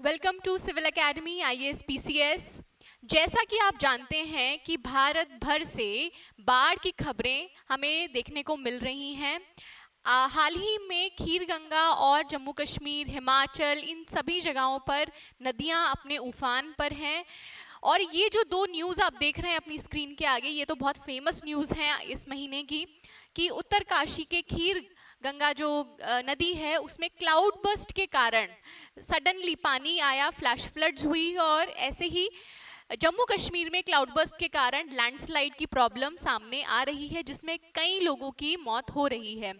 Welcome to civil academy IAS PCS. जैसा कि आप जानते हैं कि भारत भर से बाढ़ की खबरें हमें देखने को मिल रही हैं। हाल ही में खीर गंगा और जम्मू कश्मीर, हिमाचल, इन सभी जगहों पर नदियां अपने उफान पर हैं। और ये जो दो न्यूज़ आप देख रहे हैं अपनी स्क्रीन के आगे, ये तो बहुत फेमस न्यूज़ हैं इस महीने की कि उत्तरकाशी के खीर गंगा जो नदी है उसमें क्लाउड बस्ट के कारण सडनली पानी आया, फ्लैश फ्लड्स हुई और ऐसे ही जम्मू कश्मीर में क्लाउड बस्ट के कारण लैंडस्लाइड की प्रॉब्लम सामने आ रही है, जिसमें कई लोगों की मौत हो रही है।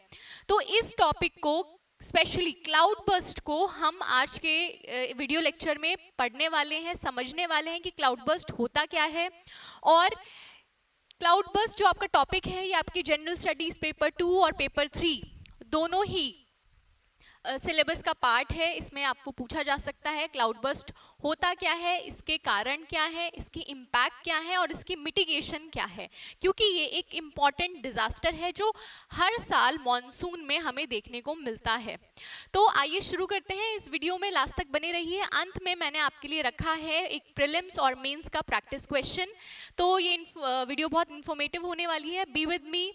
तो इस टॉपिक को, स्पेशली क्लाउड बस्ट को, हम आज के वीडियो लेक्चर में पढ़ने वाले हैं, समझने वाले हैं कि क्लाउड बस्ट होता क्या है। और क्लाउड बस्ट जो आपका टॉपिक है ये आपकी जनरल स्टडीज पेपर 2 और पेपर 3 दोनों ही सिलेबस का पार्ट है। इसमें आपको पूछा जा सकता है क्लाउड बस्ट होता क्या है, इसके कारण क्या है, इसकी इम्पैक्ट क्या है और इसकी मिटिगेशन क्या है, क्योंकि ये एक इम्पॉर्टेंट डिजास्टर है जो हर साल मॉनसून में हमें देखने को मिलता है। तो आइए शुरू करते हैं। इस वीडियो में लास्ट तक बने रहिए। अंत में मैंने आपके लिए रखा है एक प्रीलिम्स और मेंस का प्रैक्टिस क्वेश्चन। तो ये वीडियो बहुत इंफॉर्मेटिव होने वाली है। Be with me.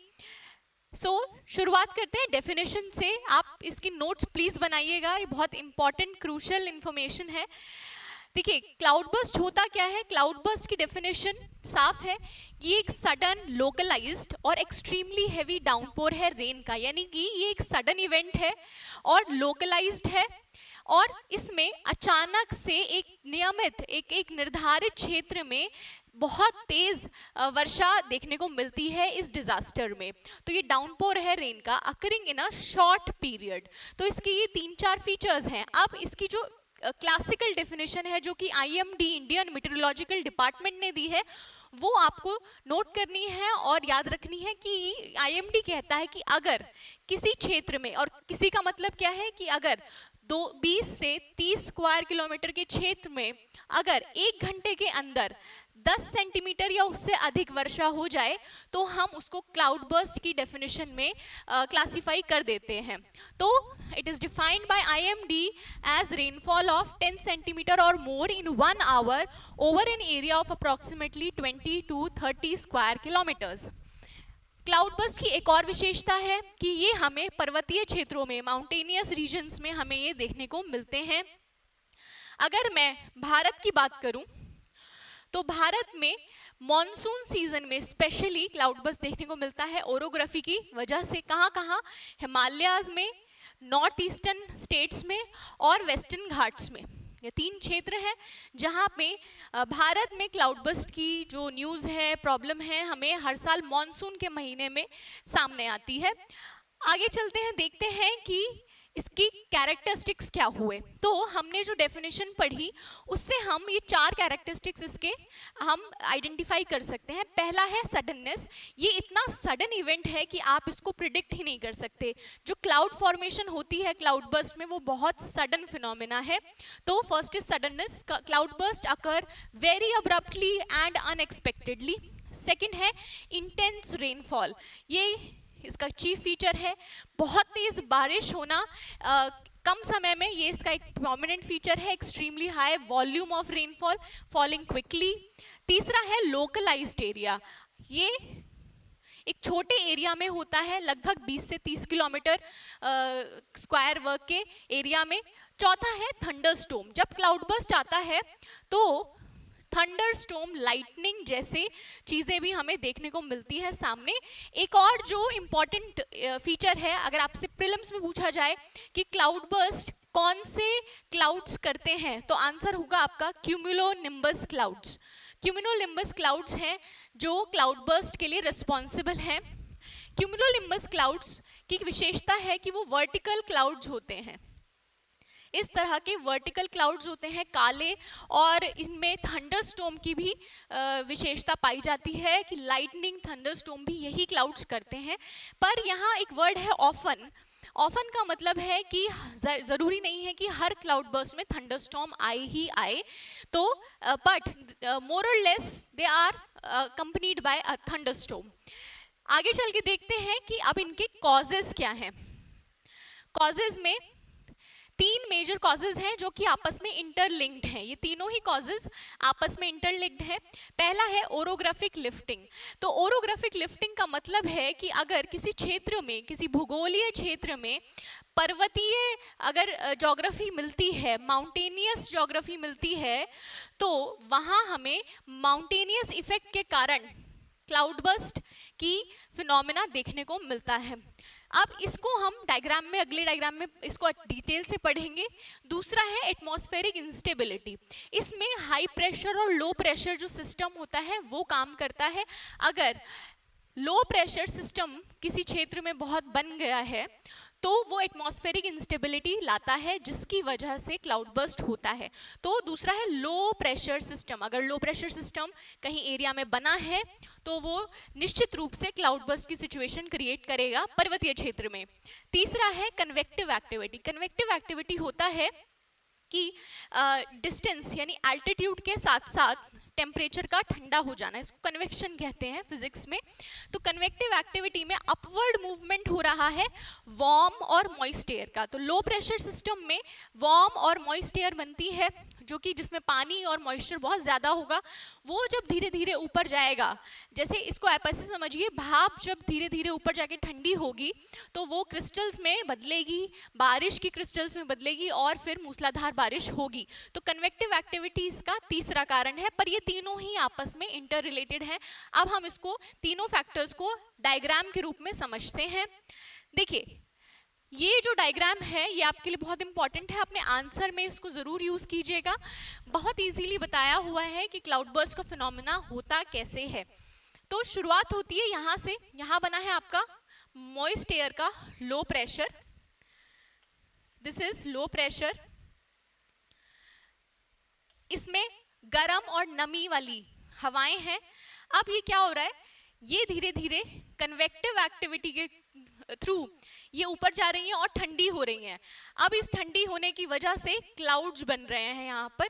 शुरुआत करते हैं डेफिनेशन से। आप इसकी नोट्स प्लीज बनाइएगा, ये बहुत इंपॉर्टेंट क्रूशियल इंफॉर्मेशन है। देखिए, क्लाउड बस्ट होता क्या है। क्लाउड बस्ट की डेफिनेशन साफ है। ये एक सडन, लोकलाइज्ड और एक्सट्रीमली हैवी डाउनपोर है रेन का, यानी कि ये एक सडन इवेंट है और लोकलाइज्ड है और इसमें अचानक से एक नियमित, एक निर्धारित क्षेत्र में बहुत तेज वर्षा देखने को मिलती है इस डिजास्टर में। तो ये डाउनपोर है रेन का, occurring in a short period. तो इसके ये 3-4 फीचर्स हैं। अब इसकी जो क्लासिकल डेफिनेशन है जो कि आईएमडी, इंडियन मेट्रोलॉजिकल डिपार्टमेंट ने दी है, वो आपको नोट करनी है और याद रखनी है कि आईएमडी कहता है कि अगर किसी क्षेत्र में, और किसी का मतलब क्या है कि अगर 20 से 30 स्क्वायर किलोमीटर के क्षेत्र में अगर 1 घंटे के अंदर 10 सेंटीमीटर या उससे अधिक वर्षा हो जाए तो हम उसको क्लाउड बर्स्ट की डेफिनेशन में क्लासिफाई कर देते हैं। तो it is defined by IMD as rainfall of 10 centimetre और more in 1 hour over an area of approximately 20 to 30 square kilometres. Cloud burst की एक और विशेषता है कि ये हमें पर्वतीय क्षेत्रों में, माउंटेनियस रीजन्स में हमें ये देखने को मिलते हैं। अगर मैं भारत की बात करूं तो भारत में मॉनसून सीजन में स्पेशली क्लाउड बस्ट देखने को मिलता है ओरोग्राफी की वजह से। कहाँ कहाँ? हिमालयाज में, नॉर्थ ईस्टर्न स्टेट्स में और वेस्टर्न घाट्स में। ये 3 क्षेत्र हैं जहाँ पे भारत में क्लाउड बस्ट की जो न्यूज़ है, प्रॉब्लम है, हमें हर साल मॉनसून के महीने में सामने आती है। आगे चलते हैं, देखते हैं कि इसकी कैरेक्टरिस्टिक्स क्या हुए। तो हमने जो डेफिनेशन पढ़ी उससे हम ये 4 कैरेक्टरिस्टिक्स इसके हम आइडेंटिफाई कर सकते हैं। पहला है सडननेस। ये इतना सडन इवेंट है कि आप इसको प्रिडिक्ट ही नहीं कर सकते। जो क्लाउड फॉर्मेशन होती है क्लाउड बस्ट में, वो बहुत सडन फिनोमेना है। तो first is suddenness. Cloud burst occur very abruptly and unexpectedly. Second है इंटेंस रेनफॉल। ये इसका चीफ फीचर है। बहुत तेज बारिश होना कम समय में, ये इसका एक प्रोमिनेंट फीचर है। Extremely high volume of rainfall falling quickly. तीसरा है लोकलाइज्ड एरिया। ये एक छोटे एरिया में होता है, लगभग 20 से 30 किलोमीटर स्क्वायर वर्ग के एरिया में। चौथा है थंडरस्टॉर्म। जब क्लाउड बस्ट आता है तो थंडरस्टॉर्म, लाइटनिंग जैसे चीज़ें भी हमें देखने को मिलती है सामने। एक और जो इम्पॉर्टेंट फीचर है, अगर आपसे प्रीलिम्स में पूछा जाए कि क्लाउड बस्ट कौन से क्लाउड्स करते हैं, तो आंसर होगा आपका क्यूमुलोनिम्बस क्लाउड्स। क्यूमुलोनिम्बस क्लाउड्स हैं जो क्लाउड बस्ट के लिए रिस्पॉन्सिबल हैं। क्यूमुलोनिम्बस क्लाउड्स की विशेषता है कि वो वर्टिकल क्लाउड्स होते हैं। इस तरह के वर्टिकल क्लाउड्स होते हैं काले, और इनमें थंडरस्टॉर्म की भी विशेषता पाई जाती है कि लाइटनिंग, थंडरस्टॉर्म भी यही क्लाउड्स करते हैं। पर यहाँ एक वर्ड है ऑफन। ऑफन का मतलब है कि ज़रूरी नहीं है कि हर क्लाउड बर्स्ट में थंडरस्टॉर्म आए ही आए। तो बट मोर और less they are accompanied by a thunderstorm. आगे चल के देखते हैं कि अब इनके कॉजेज क्या हैं। कॉजेज में तीन मेजर कॉजेज हैं जो कि आपस में इंटरलिंक्ड हैं, ये तीनों ही कॉजेज आपस में इंटरलिंक्ड हैं। पहला है ओरोग्राफिक लिफ्टिंग। तो ओरोग्राफिक लिफ्टिंग का मतलब है कि अगर किसी क्षेत्र में, किसी भूगोलीय क्षेत्र में पर्वतीय अगर ज्योग्राफी मिलती है, माउंटेनियस ज्योग्राफी मिलती है, तो वहाँ हमें माउंटेनियस इफेक्ट के कारण क्लाउड बर्स्ट की फिनोमेना देखने को मिलता है। अब इसको हम डायग्राम में, अगले डायग्राम में इसको डिटेल से पढ़ेंगे। दूसरा है एटमॉस्फेरिक इंस्टेबिलिटी। इसमें हाई प्रेशर और लो प्रेशर जो सिस्टम होता है वो काम करता है। अगर लो प्रेशर सिस्टम किसी क्षेत्र में बहुत बन गया है तो वो एटमॉस्फेरिक इंस्टेबिलिटी लाता है, जिसकी वजह से क्लाउड बर्स्ट होता है। तो दूसरा है लो प्रेशर सिस्टम। अगर लो प्रेशर सिस्टम कहीं एरिया में बना है तो वो निश्चित रूप से क्लाउड बर्स्ट की सिचुएशन क्रिएट करेगा पर्वतीय क्षेत्र में। तीसरा है कन्वेक्टिव एक्टिविटी। कन्वेक्टिव एक्टिविटी होता है कि डिस्टेंस यानी एल्टीट्यूड के साथ साथ टेम्परेचर का ठंडा हो जाना, इसको कन्वेक्शन कहते हैं फिजिक्स में। तो कन्वेक्टिव एक्टिविटी में अपवर्ड मूवमेंट हो रहा है वार्म और मॉइस्ट एयर का। तो लो प्रेशर सिस्टम में वार्म और मॉइस्ट एयर बनती है, जो कि जिसमें पानी और मॉइस्चर बहुत ज़्यादा होगा। वो जब धीरे धीरे ऊपर जाएगा, जैसे इसको आप ऐसे समझिए, भाप जब धीरे धीरे ऊपर जाके ठंडी होगी तो वो क्रिस्टल्स में बदलेगी, बारिश की क्रिस्टल्स में बदलेगी और फिर मूसलाधार बारिश होगी। तो कन्वेक्टिव एक्टिविटी इसका तीसरा कारण है, पर ये तीनों ही आपस में इंटर रिलेटेड हैं। अब हम इसको तीनों फैक्टर्स को डायग्राम के रूप में समझते हैं। देखिए, ये जो डायग्राम है ये आपके लिए बहुत इंपॉर्टेंट है, अपने आंसर में इसको ज़रूर यूज़ कीजिएगा। बहुत इजीली बताया हुआ है कि क्लाउड बर्स्ट का फिनोमेना होता कैसे है। तो शुरुआत होती है यहाँ से। यहाँ बना है आपका मॉइस्ट एयर का low pressure, this is low pressure. इसमें गर्म और नमी वाली हवाएं हैं। अब ये क्या हो रहा है, ये धीरे धीरे कन्वेक्टिव एक्टिविटी के थ्रू ये ऊपर जा रही हैं और ठंडी हो रही हैं। अब इस ठंडी होने की वजह से क्लाउड्स बन रहे हैं यहाँ पर,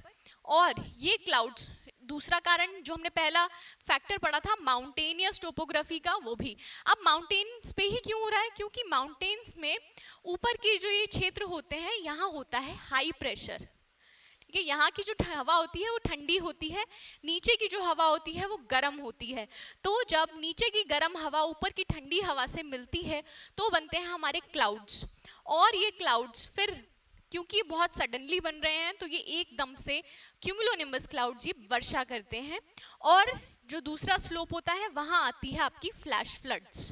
और ये क्लाउड्स, दूसरा कारण जो हमने पहला फैक्टर पढ़ा था माउंटेनियस टोपोग्राफी का, वो भी अब माउंटेन्स पे ही क्यों हो रहा है, क्योंकि माउंटेन्स में ऊपर के जो ये क्षेत्र होते हैं यहाँ होता है हाई प्रेशर। कि यहाँ की जो हवा होती है वो ठंडी होती है, नीचे की जो हवा होती है वो गर्म होती है। तो जब नीचे की गर्म हवा ऊपर की ठंडी हवा से मिलती है तो बनते हैं हमारे क्लाउड्स। और ये क्लाउड्स फिर क्योंकि बहुत सडनली बन रहे हैं तो ये एकदम से क्यूमुलोनिम्बस क्लाउड्स ये वर्षा करते हैं, और जो दूसरा स्लोप होता है वहाँ आती है आपकी फ्लैश फ्लड्स।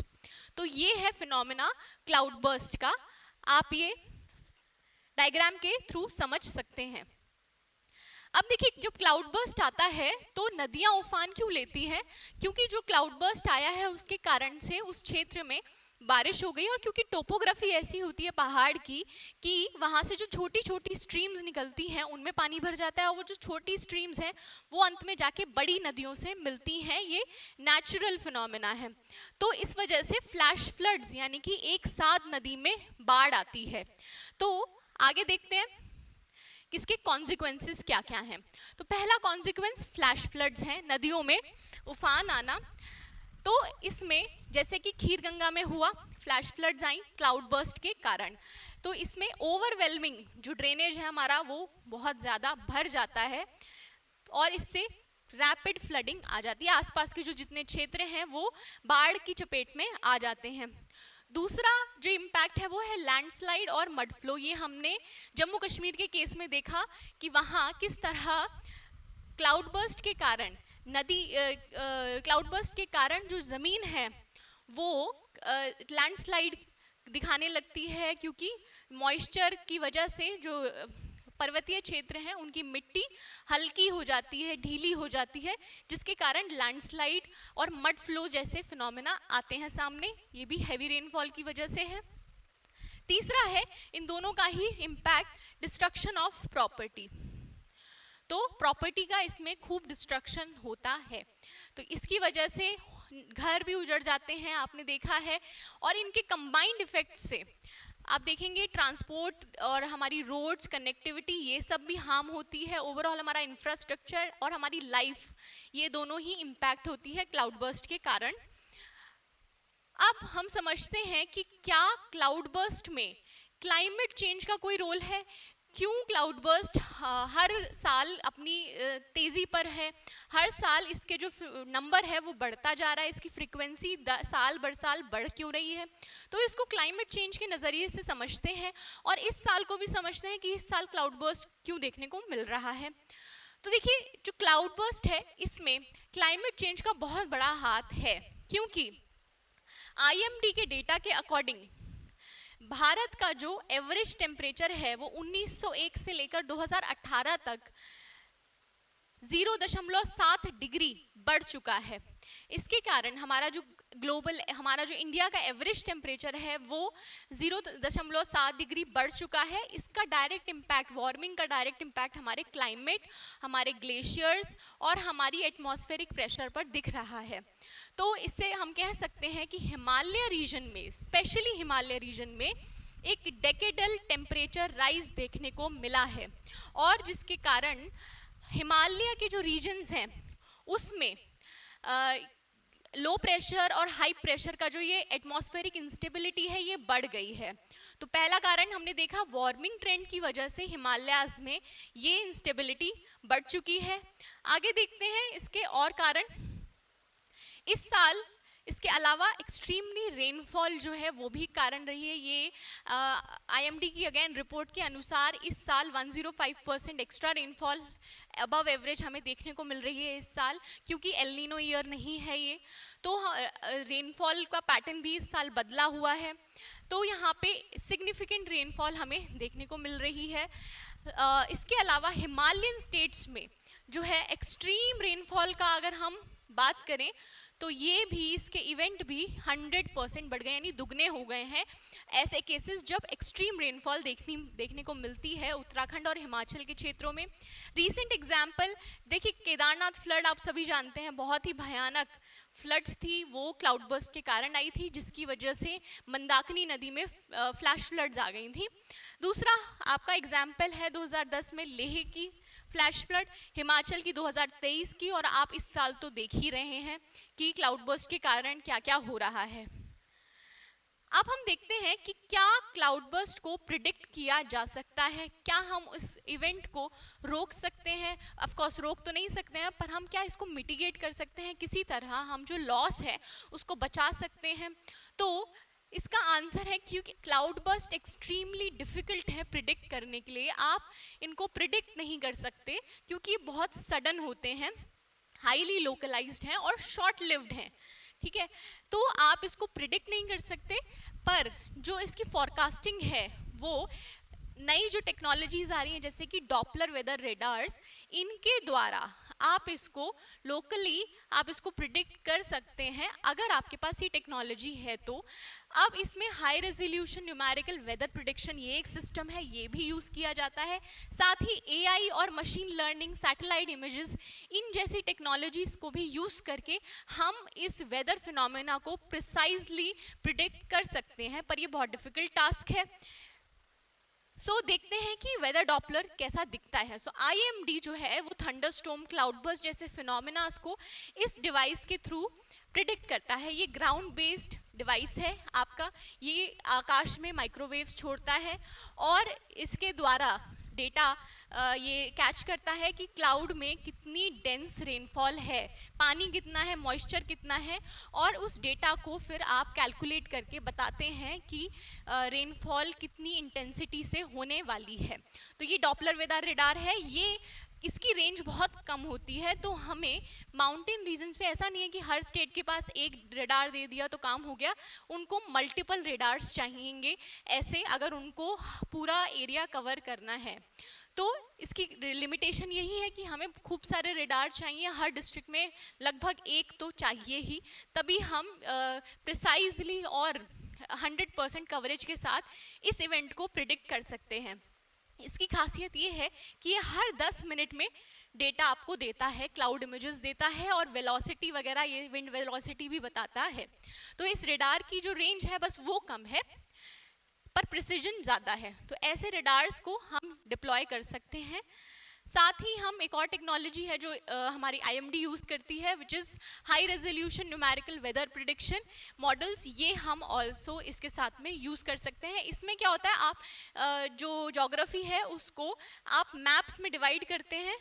तो ये है फिनोमेना क्लाउड बर्स्ट का, आप ये डायग्राम के थ्रू समझ सकते हैं। अब देखिए, जब क्लाउड बर्स्ट आता है तो नदियां उफान क्यों लेती हैं, क्योंकि जो क्लाउड बर्स्ट आया है उसके कारण से उस क्षेत्र में बारिश हो गई, और क्योंकि टोपोग्राफी ऐसी होती है पहाड़ की कि वहाँ से जो छोटी छोटी स्ट्रीम्स निकलती हैं उनमें पानी भर जाता है, और वो जो छोटी स्ट्रीम्स हैं वो अंत में जाके बड़ी नदियों से मिलती हैं। ये नेचुरल फिनोमेना है। तो इस वजह से फ्लैश फ्लड्स यानी कि एक साथ नदी में बाढ़ आती है। तो आगे देखते हैं इसके कॉन्सिक्वेंसेस क्या क्या हैं। तो पहला कॉन्सिक्वेंस फ्लैश फ्लड्स हैं, नदियों में उफान आना। तो इसमें जैसे कि खीरगंगा में हुआ, फ्लैश फ्लड्स आई क्लाउड बर्स्ट के कारण। तो इसमें ओवरवेलमिंग जो ड्रेनेज है हमारा वो बहुत ज़्यादा भर जाता है, और इससे रैपिड फ्लडिंग आ जाती है। आसपास के जो जितने क्षेत्र हैं वो बाढ़ की चपेट में आ जाते हैं। दूसरा जो इम्पैक्ट है वो है लैंडस्लाइड और मड फ्लो। ये हमने जम्मू कश्मीर के केस में देखा कि वहाँ किस तरह क्लाउड बर्स्ट के कारण क्लाउड बर्स्ट के कारण जो ज़मीन है वो लैंडस्लाइड दिखाने लगती है, क्योंकि मॉइस्चर की वजह से जो पर्वतीय क्षेत्र हैं उनकी मिट्टी हल्की हो जाती है, ढीली हो जाती है, जिसके कारण लैंडस्लाइड और मड फ्लो जैसे फिनोमेना आते हैं सामने। ये भी हैवी रेनफॉल की वजह से है। तीसरा है इन दोनों का ही इम्पैक्ट डिस्ट्रक्शन ऑफ प्रॉपर्टी। तो प्रॉपर्टी का इसमें खूब डिस्ट्रक्शन होता है, तो इसकी वजह से घर भी उजड़ जाते हैं, आपने देखा है। और इनके कंबाइंड इफेक्ट से आप देखेंगे ट्रांसपोर्ट और हमारी रोड्स कनेक्टिविटी ये सब भी हार्म होती है। ओवरऑल हमारा इंफ्रास्ट्रक्चर और हमारी लाइफ ये दोनों ही इम्पैक्ट होती है क्लाउड बर्स्ट के कारण। अब हम समझते हैं कि क्या क्लाउड बर्स्ट में क्लाइमेट चेंज का कोई रोल है? क्यों क्लाउड बर्स्ट हर साल अपनी तेजी पर है? हर साल इसके जो नंबर है वो बढ़ता जा रहा है, इसकी फ्रीक्वेंसी साल बर साल बढ़ क्यों रही है? तो इसको क्लाइमेट चेंज के नज़रिए से समझते हैं और इस साल को भी समझते हैं कि इस साल क्लाउड बर्स्ट क्यों देखने को मिल रहा है। तो देखिए, जो क्लाउड बर्स्ट है इसमें क्लाइमेट चेंज का बहुत बड़ा हाथ है, क्योंकि IMD के डेटा के अकॉर्डिंग भारत का जो एवरेज टेम्परेचर है वो 1901 से लेकर 2018 तक 0.7 डिग्री बढ़ चुका है। इसके कारण हमारा जो इंडिया का एवरेज टेम्परेचर है वो 0.7 डिग्री बढ़ चुका है। इसका डायरेक्ट इम्पैक्ट, वार्मिंग का डायरेक्ट इम्पैक्ट हमारे क्लाइमेट, हमारे ग्लेशियर्स और हमारी एटमॉस्फेरिक प्रेशर पर दिख रहा है। तो इससे हम कह सकते हैं कि हिमालय रीजन में, स्पेशली हिमालय रीजन में एक डेकेडल टेम्परेचर राइज देखने को मिला है, और जिसके कारण हिमालय के जो रीजन्स हैं उसमें लो प्रेशर और हाई प्रेशर का जो ये एटमॉस्फेरिक इंस्टेबिलिटी है ये बढ़ गई है। तो पहला कारण हमने देखा, वार्मिंग ट्रेंड की वजह से हिमालयाज में ये इंस्टेबिलिटी बढ़ चुकी है। आगे देखते हैं इसके और कारण। इस साल इसके अलावा एक्सट्रीमली रेनफॉल जो है वो भी कारण रही है। ये IMD की अगेन रिपोर्ट के अनुसार इस साल 105% एक्स्ट्रा रेनफॉल अबव एवरेज हमें देखने को मिल रही है इस साल, क्योंकि एल नीनो ईयर नहीं है ये, तो रेनफॉल का पैटर्न भी इस साल बदला हुआ है। तो यहाँ पे सिग्निफिकेंट रेनफॉल हमें देखने को मिल रही है। इसके अलावा हिमालयन स्टेट्स में जो है एक्सट्रीम रेनफॉल का अगर हम बात करें तो ये भी, इसके इवेंट भी 100% बढ़ गए, यानी दुगने हो गए हैं ऐसे केसेस जब एक्सट्रीम रेनफॉल देखने को मिलती है उत्तराखंड और हिमाचल के क्षेत्रों में। रीसेंट एग्जाम्पल देखिए, केदारनाथ फ्लड आप सभी जानते हैं, बहुत ही भयानक फ्लड्स थी, वो क्लाउड बर्स्ट के कारण आई थी, जिसकी वजह से मंदाकिनी नदी में फ्लैश फ्लड्स आ गई थी। दूसरा आपका एग्जाम्पल है 2010 में लेह की फ्लैश फ्लड, हिमाचल की 2023 की, और आप इस साल तो देख ही रहे हैं कि क्लाउड बर्स्ट के कारण क्या क्या हो रहा है। अब हम देखते हैं कि क्या क्लाउड बर्स्ट को प्रिडिक्ट किया जा सकता है, क्या हम इस इवेंट को रोक सकते हैं? ऑफ कोर्स रोक तो नहीं सकते हैं, पर हम क्या इसको मिटिगेट कर सकते हैं, किसी तरह हम जो लॉस है उसको बचा सकते हैं? तो इसका आंसर है, क्योंकि क्लाउड बर्स्ट एक्सट्रीमली डिफिकल्ट है प्रिडिक्ट करने के लिए, आप इनको प्रिडिक्ट नहीं कर सकते क्योंकि बहुत सडन होते हैं, हाईली लोकलाइज्ड हैं और शॉर्ट लिव्ड हैं, ठीक है? तो आप इसको प्रिडिक्ट नहीं कर सकते, पर जो इसकी फॉरकास्टिंग है वो नई जो टेक्नोलॉजीज आ रही हैं जैसे कि डॉपलर वेदर रेडार्स, इनके द्वारा आप इसको लोकली आप इसको प्रिडिक्ट कर सकते हैं अगर आपके पास ये टेक्नोलॉजी है तो। अब इसमें high resolution numerical weather prediction ये एक सिस्टम है, ये भी यूज़ किया जाता है। साथ ही AI और मशीन लर्निंग, सैटेलाइट इमेजेस, इन जैसी टेक्नोलॉजीज को भी यूज़ करके हम इस वेदर फिनोमेना को प्रिसाइजली प्रिडिक्ट कर सकते हैं, पर ये बहुत डिफिकल्ट टास्क है। सो देखते हैं कि वेदर डॉपलर कैसा दिखता है। सो IMD जो है वो थंडरस्टॉर्म, क्लाउडबर्स्ट जैसे फिनोमेनास को इस डिवाइस के थ्रू प्रिडिक्ट करता है। ये ग्राउंड बेस्ड डिवाइस है आपका, ये आकाश में माइक्रोवेव्स छोड़ता है और इसके द्वारा डेटा ये कैच करता है कि क्लाउड में कितनी डेंस रेनफॉल है, पानी कितना है, मॉइस्चर कितना है, और उस डेटा को फिर आप कैलकुलेट करके बताते हैं कि रेनफॉल कितनी इंटेंसिटी से होने वाली है। तो ये डॉपलर वेदर रेडार है, ये इसकी रेंज बहुत कम होती है, तो हमें माउंटेन रीजन्स पे ऐसा नहीं है कि हर स्टेट के पास एक रेडार दे दिया तो काम हो गया, उनको मल्टीपल रेडार्स चाहिएंगे ऐसे, अगर उनको पूरा एरिया कवर करना है। तो इसकी लिमिटेशन यही है कि हमें खूब सारे रेडार चाहिए, हर डिस्ट्रिक्ट में लगभग एक तो चाहिए ही, तभी हम प्रिसाइजली और 100% कवरेज के साथ इस इवेंट को प्रिडिक्ट कर सकते हैं। इसकी खासियत ये है कि ये हर 10 मिनट में डेटा आपको देता है, क्लाउड इमेजेस देता है और वेलोसिटी वगैरह, ये विंड वेलोसिटी भी बताता है। तो इस रेडार की जो रेंज है बस वो कम है पर प्रिसीजन ज़्यादा है, तो ऐसे रेडार्स को हम डिप्लॉय कर सकते हैं। साथ ही हम एक और टेक्नोलॉजी है जो हमारी IMD यूज़ करती है, which is high resolution numerical weather prediction models. ये हम ऑल्सो इसके साथ में यूज़ कर सकते हैं। इसमें क्या होता है, आप जो जोग्राफी है उसको आप मैप्स में डिवाइड करते हैं,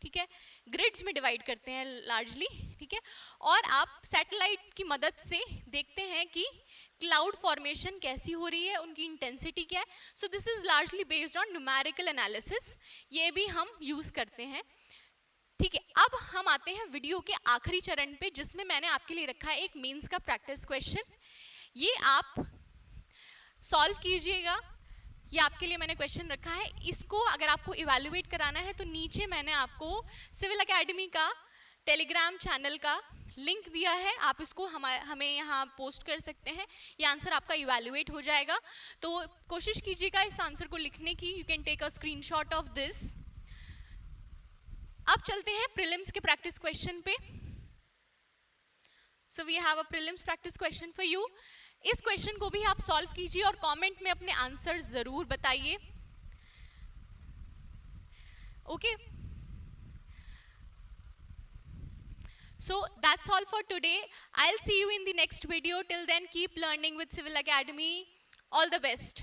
ठीक है, ग्रिड्स में डिवाइड करते हैं लार्जली, ठीक है, और आप सैटेलाइट की मदद से देखते हैं कि क्लाउड फॉर्मेशन कैसी हो रही है, उनकी इंटेंसिटी क्या है। So this is largely based on numerical analysis, ये भी हम यूज करते हैं, ठीक है। अब हम आते हैं वीडियो के आखिरी चरण पे, जिसमें मैंने आपके लिए रखा है एक मेंस का प्रैक्टिस क्वेश्चन। ये आप सॉल्व कीजिएगा। ये आपके लिए मैंने क्वेश्चन रखा है, इसको अगर आपको इवैल्यूएट कराना है तो नीचे मैंने आपको सिविल एकेडमी का टेलीग्राम चैनल का लिंक दिया है, आप इसको हमें यहाँ पोस्ट कर सकते हैं। ये आंसर आपका इवैल्यूएट हो जाएगा, तो कोशिश कीजिएगा इस आंसर को लिखने की। You can take a screenshot of this. अब चलते हैं प्रीलिम्स के प्रैक्टिस क्वेश्चन पे। So we have a prelims practice question for you. इस क्वेश्चन को भी आप सॉल्व कीजिए और कमेंट में अपने आंसर जरूर बताइए, okay. So that's all for today. I'll see you in the next video. Till then, keep learning with Civil Academy. All the best.